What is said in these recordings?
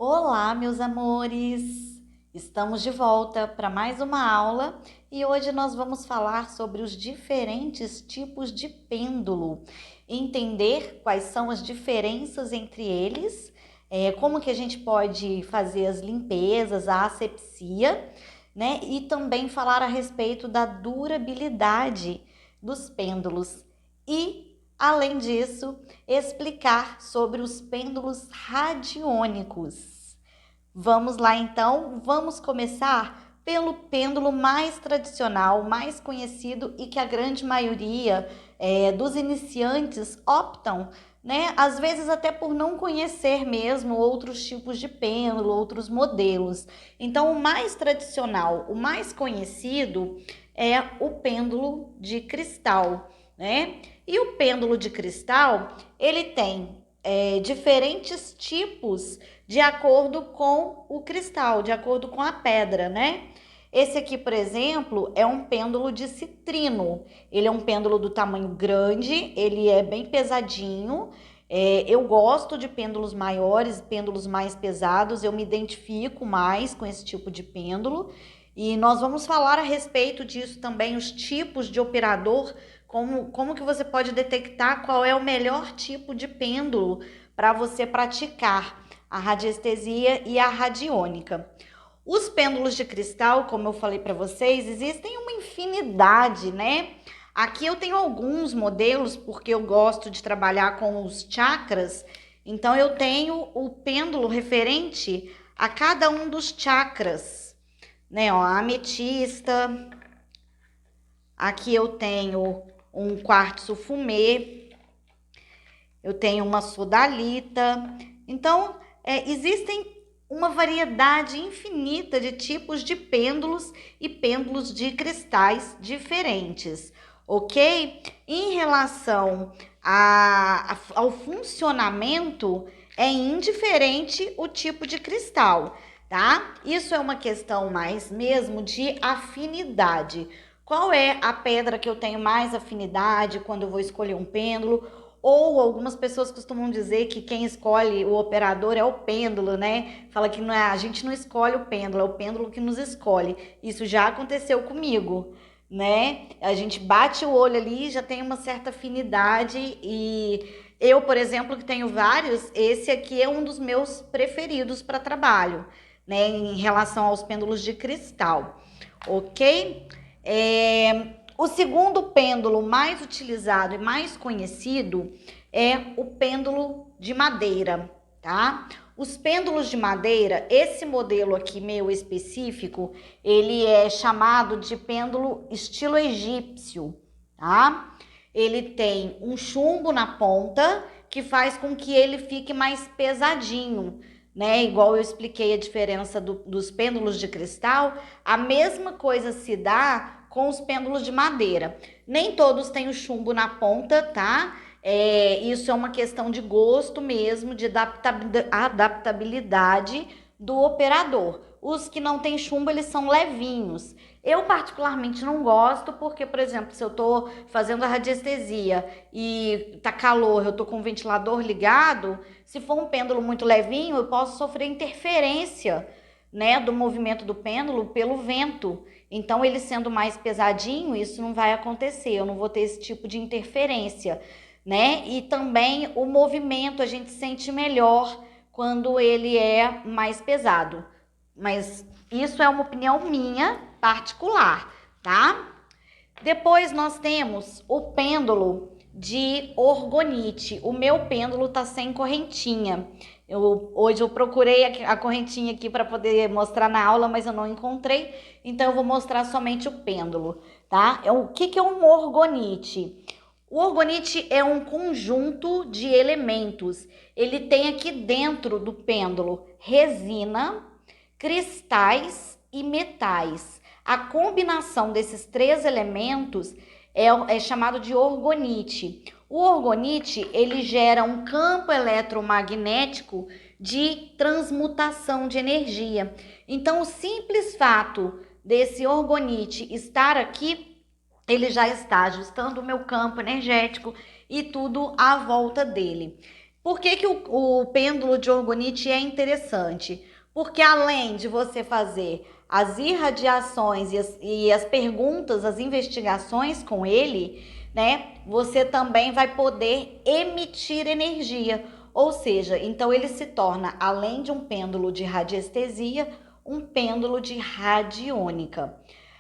Olá, meus amores! Estamos de volta para mais uma aula e hoje nós vamos falar sobre os diferentes tipos de pêndulo, entender quais são as diferenças entre eles, como que a gente pode fazer as limpezas, a asepsia, né? E também falar a respeito da durabilidade dos pêndulos e, além disso, explicar sobre os pêndulos radiônicos. Vamos lá então, vamos começar pelo pêndulo mais tradicional, mais conhecido e que a grande maioria dos iniciantes optam, né? Às vezes até por não conhecer mesmo outros tipos de pêndulo, outros modelos. Então, o mais tradicional, o mais conhecido é o pêndulo de cristal, né? E o pêndulo de cristal, ele tem diferentes tipos de acordo com o cristal, de acordo com a pedra, né? Esse aqui, por exemplo, é um pêndulo de citrino. Ele é um pêndulo do tamanho grande, ele é bem pesadinho. Eu gosto de pêndulos maiores, pêndulos mais pesados, eu me identifico mais com esse tipo de pêndulo. E nós vamos falar a respeito disso também, os tipos de operador, como que você pode detectar qual é o melhor tipo de pêndulo para você praticar a radiestesia e a radiônica. Os pêndulos de cristal, como eu falei para vocês, existem uma infinidade, né? Aqui eu tenho alguns modelos porque eu gosto de trabalhar com os chakras. Então eu tenho o pêndulo referente a cada um dos chakras, né? Ó, a ametista. Aqui eu tenho um quartzo fumê. Eu tenho uma sodalita. Então, existem uma variedade infinita de tipos de pêndulos e pêndulos de cristais diferentes, ok? Em relação ao funcionamento, é indiferente o tipo de cristal, tá? Isso é uma questão mais mesmo de afinidade. Qual é a pedra que eu tenho mais afinidade quando eu vou escolher um pêndulo? Ou algumas pessoas costumam dizer que quem escolhe o operador é o pêndulo, né? Fala que não é, a gente não escolhe o pêndulo, é o pêndulo que nos escolhe. Isso já aconteceu comigo, né? A gente bate o olho ali, já tem uma certa afinidade e eu, por exemplo, que tenho vários, esse aqui é um dos meus preferidos para trabalho, né? Em relação aos pêndulos de cristal, ok? O segundo pêndulo mais utilizado e mais conhecido é o pêndulo de madeira, tá? Os pêndulos de madeira, esse modelo aqui meu específico, ele é chamado de pêndulo estilo egípcio, tá? Ele tem um chumbo na ponta que faz com que ele fique mais pesadinho, né? Igual eu expliquei a diferença dos pêndulos de cristal, a mesma coisa se dá com os pêndulos de madeira. Nem todos têm o chumbo na ponta, tá? Isso é uma questão de gosto mesmo, de adaptabilidade do operador. Os que não têm chumbo, eles são levinhos. Eu particularmente não gosto porque, por exemplo, se eu tô fazendo a radiestesia e tá calor, eu tô com o ventilador ligado, se for um pêndulo muito levinho, eu posso sofrer interferência, né, do movimento do pêndulo pelo vento. Então, ele sendo mais pesadinho, isso não vai acontecer, eu não vou ter esse tipo de interferência, né? E também o movimento a gente sente melhor quando ele é mais pesado. Mas isso é uma opinião minha particular, tá? Depois nós temos o pêndulo de orgonite. O meu pêndulo tá sem correntinha. Hoje eu procurei a correntinha aqui para poder mostrar na aula, mas eu não encontrei. Então eu vou mostrar somente o pêndulo, tá? O que é um orgonite? O orgonite é um conjunto de elementos. Ele tem aqui dentro do pêndulo resina, cristais e metais. A combinação desses três elementos é chamado de orgonite. O orgonite, ele gera um campo eletromagnético de transmutação de energia. Então, o simples fato desse orgonite estar aqui, ele já está ajustando o meu campo energético e tudo à volta dele. Por que que o pêndulo de orgonite é interessante? Porque além de você fazer as irradiações e as perguntas, as investigações com ele, né, você também vai poder emitir energia. Ou seja, então ele se torna, além de um pêndulo de radiestesia, um pêndulo de radiônica.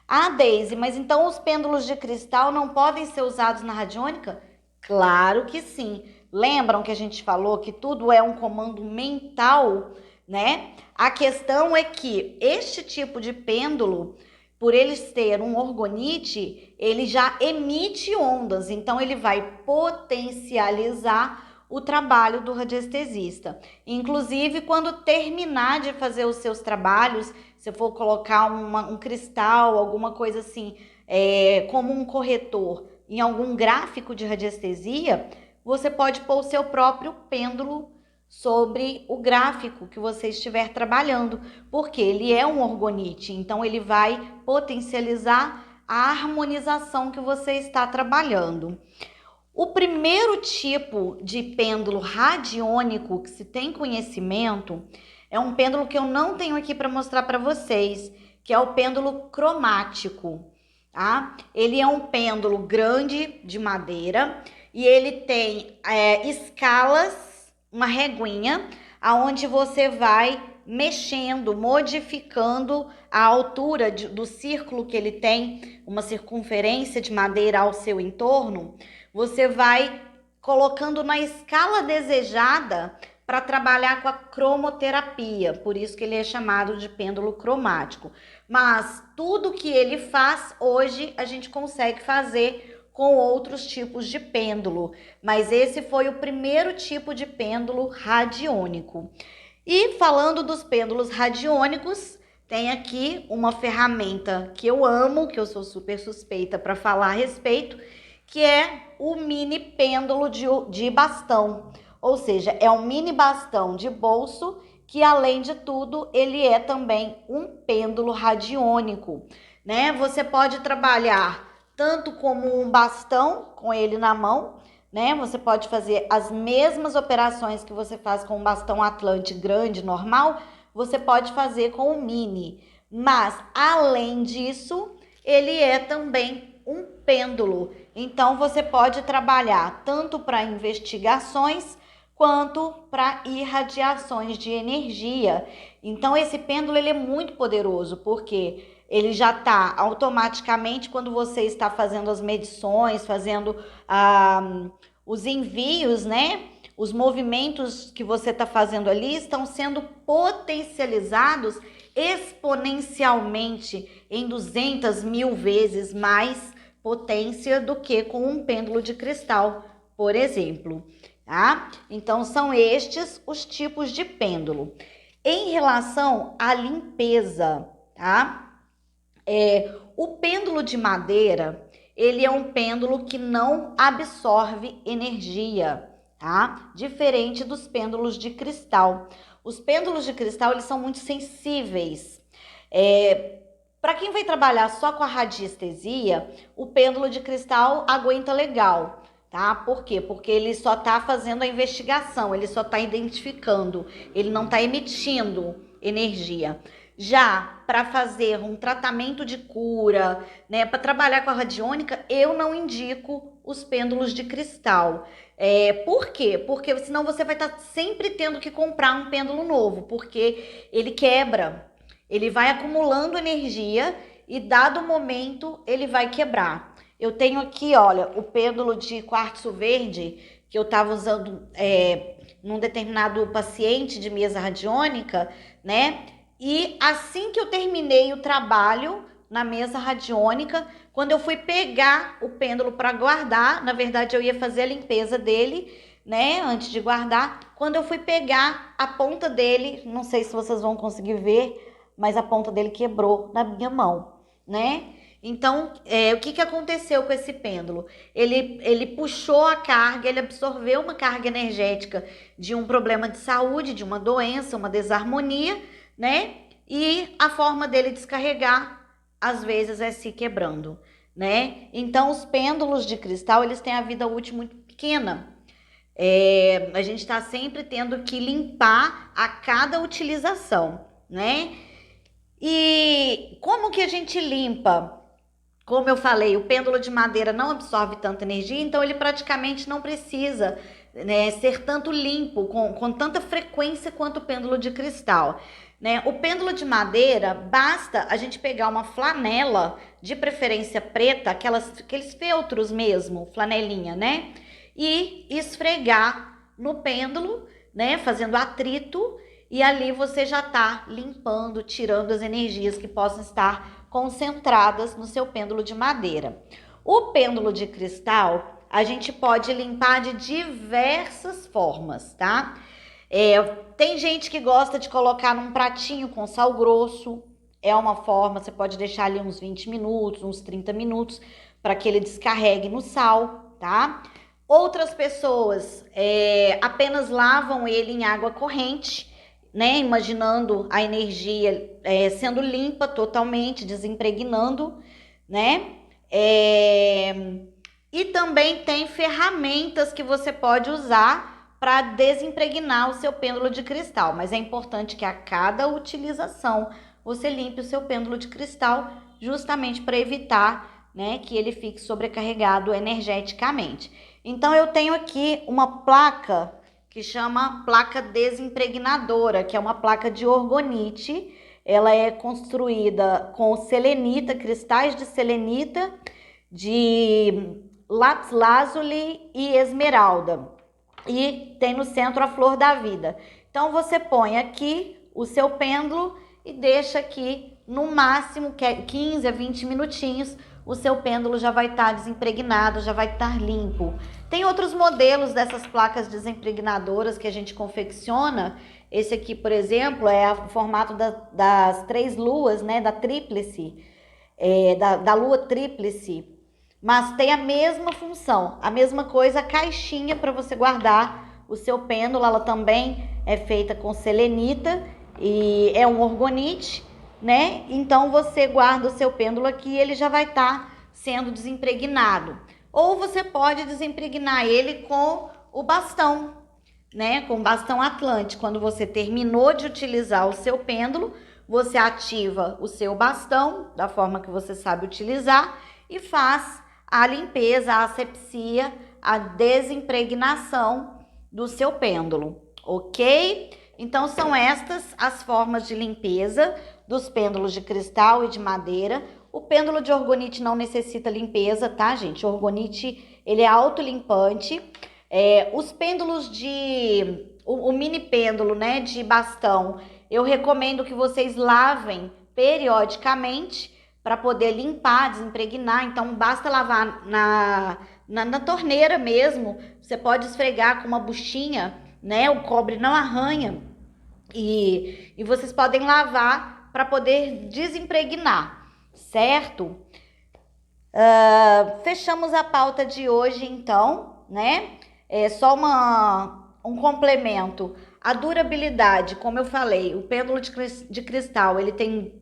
Ah, Deise, mas então os pêndulos de cristal não podem ser usados na radiônica? Claro que sim. Lembram que a gente falou que tudo é um comando mental, né? A questão é que este tipo de pêndulo, por ele ter um orgonite, ele já emite ondas, então ele vai potencializar o trabalho do radiestesista. Inclusive, quando terminar de fazer os seus trabalhos, se for colocar um cristal, alguma coisa assim, como um corretor, em algum gráfico de radiestesia, você pode pôr o seu próprio pêndulo sobre o gráfico que você estiver trabalhando, porque ele é um orgonite, então ele vai potencializar a harmonização que você está trabalhando. O primeiro tipo de pêndulo radiônico que se tem conhecimento é um pêndulo que eu não tenho aqui para mostrar para vocês, que é o pêndulo cromático, tá? Ele é um pêndulo grande de madeira e ele tem escalas, uma reguinha, aonde você vai mexendo, modificando a altura do círculo que ele tem, uma circunferência de madeira ao seu entorno. Você vai colocando na escala desejada para trabalhar com a cromoterapia, por isso que ele é chamado de pêndulo cromático. Mas tudo que ele faz hoje a gente consegue fazer com outros tipos de pêndulo, mas esse foi o primeiro tipo de pêndulo radiônico. E falando dos pêndulos radiônicos, tem aqui uma ferramenta que eu amo, que eu sou super suspeita para falar a respeito, que é o mini pêndulo de bastão. Ou seja, é um mini bastão de bolso que, além de tudo, ele é também um pêndulo radiônico, né? Você pode trabalhar tanto como um bastão com ele na mão, né? Você pode fazer as mesmas operações que você faz com um bastão Atlante grande, normal, você pode fazer com o mini. Mas, além disso, ele é também um pêndulo. Então, você pode trabalhar tanto para investigações quanto para irradiações de energia. Então, esse pêndulo ele é muito poderoso, porque ele já está automaticamente, quando você está fazendo as medições, fazendo os envios, né? Os movimentos que você está fazendo ali estão sendo potencializados exponencialmente em 200.000 vezes mais potência do que com um pêndulo de cristal, por exemplo, tá? Então, são estes os tipos de pêndulo. Em relação à limpeza, tá? O pêndulo de madeira, ele é um pêndulo que não absorve energia, tá? Diferente dos pêndulos de cristal. Os pêndulos de cristal, eles são muito sensíveis. Para quem vai trabalhar só com a radiestesia, o pêndulo de cristal aguenta legal, tá? Por quê? Porque ele só está fazendo a investigação, ele só está identificando, ele não está emitindo energia. Já para fazer um tratamento de cura, né, para trabalhar com a radiônica, eu não indico os pêndulos de cristal. Por quê? Porque senão você vai estar sempre tendo que comprar um pêndulo novo, porque ele quebra. Ele vai acumulando energia e, dado o momento, ele vai quebrar. Eu tenho aqui, olha, o pêndulo de quartzo verde que eu estava usando num determinado paciente de mesa radiônica, né? E assim que eu terminei o trabalho na mesa radiônica, quando eu fui pegar o pêndulo para guardar, na verdade eu ia fazer a limpeza dele, né, antes de guardar, quando eu fui pegar a ponta dele, não sei se vocês vão conseguir ver, mas a ponta dele quebrou na minha mão, né? Então, o que aconteceu com esse pêndulo? Ele puxou a carga, ele absorveu uma carga energética de um problema de saúde, de uma doença, uma desarmonia, né? E a forma dele descarregar, às vezes, é se quebrando, né? Então, os pêndulos de cristal, eles têm a vida útil muito pequena. A gente está sempre tendo que limpar a cada utilização, né? E como que a gente limpa? Como eu falei, o pêndulo de madeira não absorve tanta energia, então ele praticamente não precisa, né, ser tanto limpo, com tanta frequência quanto o pêndulo de cristal. Né? O pêndulo de madeira, basta a gente pegar uma flanela, de preferência preta, aqueles feltros mesmo, flanelinha, né? E esfregar no pêndulo, né, fazendo atrito, e ali você já está limpando, tirando as energias que possam estar concentradas no seu pêndulo de madeira. O pêndulo de cristal, a gente pode limpar de diversas formas, tá? Tem gente que gosta de colocar num pratinho com sal grosso, é uma forma, você pode deixar ali uns 20 minutos, uns 30 minutos, para que ele descarregue no sal, tá? Outras pessoas apenas lavam ele em água corrente, né? Imaginando a energia sendo limpa totalmente, desimpregnando, né? E também tem ferramentas que você pode usar para desimpregnar o seu pêndulo de cristal, mas é importante que a cada utilização você limpe o seu pêndulo de cristal, justamente para evitar, né, que ele fique sobrecarregado energeticamente. Então eu tenho aqui uma placa que chama placa desimpregnadora, que é uma placa de orgonite. Ela é construída com selenita, cristais de selenita, de lápis lazuli e esmeralda. E tem no centro a flor da vida. Então você põe aqui o seu pêndulo e deixa aqui no máximo 15 a 20 minutinhos, o seu pêndulo já vai estar desimpregnado, já vai estar limpo. Tem outros modelos dessas placas desimpregnadoras que a gente confecciona. Esse aqui, por exemplo, é o formato das 3 luas, né, da tríplice, da lua tríplice, mas tem a mesma função, a mesma coisa, a caixinha para você guardar o seu pêndulo. Ela também é feita com selenita e é um orgonite, né? Então você guarda o seu pêndulo aqui e ele já vai estar sendo desimpregnado. Ou você pode desimpregnar ele com o bastão, né? Com o bastão Atlante. Quando você terminou de utilizar o seu pêndulo, você ativa o seu bastão da forma que você sabe utilizar e faz a limpeza, a asepsia, a desimpregnação do seu pêndulo, ok? Então são estas as formas de limpeza dos pêndulos de cristal e de madeira. O pêndulo de orgonite não necessita limpeza, tá, gente? O orgonite, ele é autolimpante. Os pêndulos o mini pêndulo, né, de bastão, eu recomendo que vocês lavem periodicamente para poder limpar, desimpregnar. Então basta lavar na torneira mesmo. Você pode esfregar com uma buchinha, né? O cobre não arranha. E vocês podem lavar para poder desimpregnar, certo? Fechamos a pauta de hoje, então, né? Só um complemento. A durabilidade, como eu falei, o pêndulo de cristal, ele tem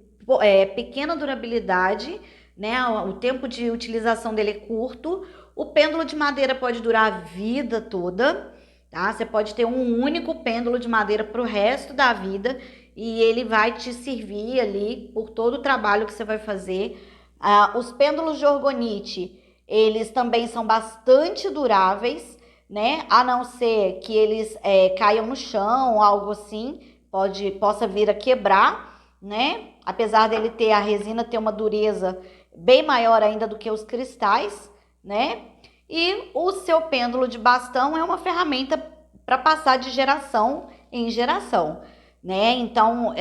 pequena durabilidade, né? O tempo de utilização dele é curto. O pêndulo de madeira pode durar a vida toda, tá? Você pode ter um único pêndulo de madeira para o resto da vida e ele vai te servir ali por todo o trabalho que você vai fazer. Os pêndulos de orgonite, eles também são bastante duráveis, né? A não ser que eles caiam no chão, algo assim, possa vir a quebrar, né? Apesar dele ter a resina ter uma dureza bem maior ainda do que os cristais, né? E o seu pêndulo de bastão é uma ferramenta para passar de geração em geração, né? Então,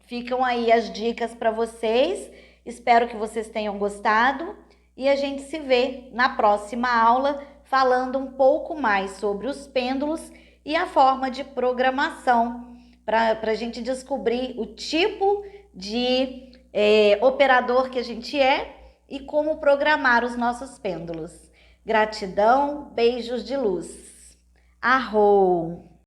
ficam aí as dicas para vocês. Espero que vocês tenham gostado e a gente se vê na próxima aula falando um pouco mais sobre os pêndulos e a forma de programação para a gente descobrir o tipo de operador que a gente é e como programar os nossos pêndulos. Gratidão, beijos de luz. Arro!